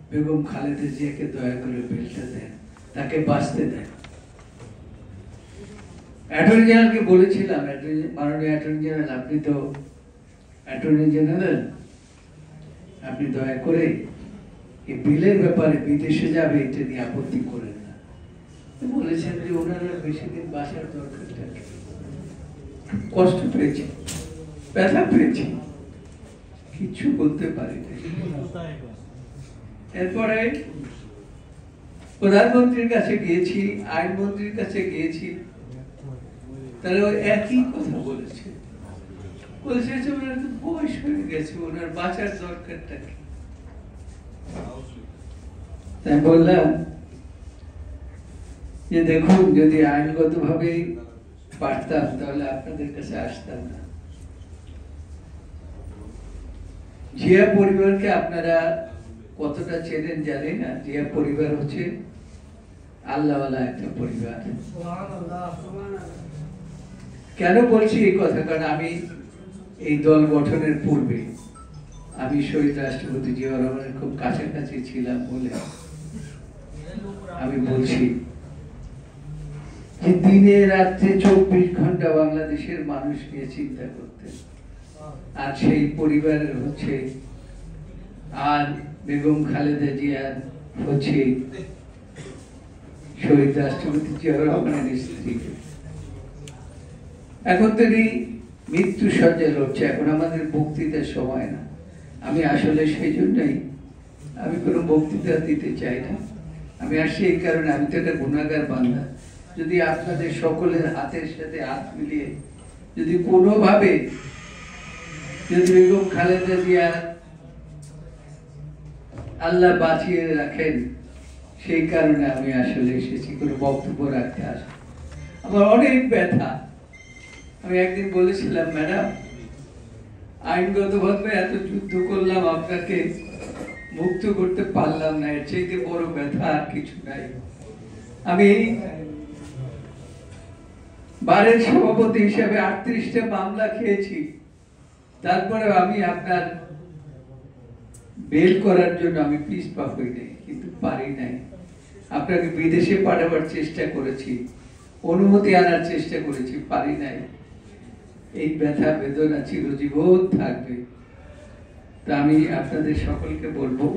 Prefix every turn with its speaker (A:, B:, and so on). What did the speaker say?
A: বেগম খালেদা জিয়াকে দয়া করে বেলটা দেন, তাকে বাঁচতে দেন। অ্যাটর্নি জেনারেলকে বলেছিলাম, মাননীয় অ্যাটর্নি জেনারেল, আপনি তো অ্যাটর্নি জেনারেল, আপনি দয়া করে এই বিলের ব্যাপারে বিদেশে যাবে এটা নিয়ে আপত্তি করেন না। বলেছেন যে ওনারা বেশি দিন বাসার দরকারটা কি, কষ্ট পেয়েছি, ব্যথা পেয়েছি, কিছু বলতে পারি না। এরপরে প্রধানমন্ত্রীর কাছে গিয়েছি, আইনমন্ত্রীর কাছে গিয়েছি, তারা ওই একই কথা বলেছে। বলেছে যে ওনার তো বয়স হয়ে গেছে, ওনার বাঁচার দরকারটা কি। তাই বললাম যে দেখুন, যদি আইনগত ভাবে পারতাম তাহলে আপনাদের কাছে আসতাম না। জিয়া পরিবারকে আপনারা কতটা চেনেন জানি না। জিয়া পরিবার হচ্ছে আল্লাহওয়ালা একটা পরিবার। কেন বলছি এই কথা? কারণ আমি এই দল গঠনের পূর্বে আমি শহীদ রাষ্ট্রপতি জিয়াউর রহমানের খুব কাছাকাছি ছিলাম বলে আমি বলছি যে দিনে রাত্রে 24 ঘন্টা বাংলাদেশের মানুষ নিয়ে চিন্তা করতেন। আর সেই পরিবারের হচ্ছে আর বেগম খালেদা জিয়ার হচ্ছে শহীদ রাষ্ট্রপতি জিয়াউর রহমানের স্ত্রী। এখন তিনি মৃত্যু সজ্জায় লড়ছে, এখন আমাদের বক্তৃতার সময় না। আমি আসলে সেই জন্যই আমি কোনো বক্তৃতা দিতে চাই না। আমি আসছি এই কারণে, আমি তো একটা গুণাগার বান্দা। যদি আপনাদের সকলের হাতের সাথে হাত মিলিয়ে যদি কোনোভাবে যদি বেগম খালেদা জিয়া আল্লাহ বাঁচিয়ে রাখেন, সেই কারণে আমি আসলে এসেছি, কোনো বক্তব্য রাখতে আসি। আমার অনেক ব্যথা। আমি একদিন বলেছিলাম, ম্যাডাম আইনগতভাবে এত যুদ্ধ করলাম, আপনাকে মুক্ত করতে পারলাম না, এর চাইতে বড় ব্যথা আর কিছু নাই। আমি বারের সভাপতি হিসেবে 38টা মামলা খেয়েছি, তারপরে আমি আপনার বেল করার জন্য আমি পিছপা হই নাই, কিন্তু পারি নাই। আপনাকে বিদেশে পাঠাবার চেষ্টা করেছি, অনুমতি আনার চেষ্টা করেছি, পারি নাই। এই ব্যথা বেদনা চিরজীবন থাকবে। তা আমি আপনাদের সকলকে বলবো,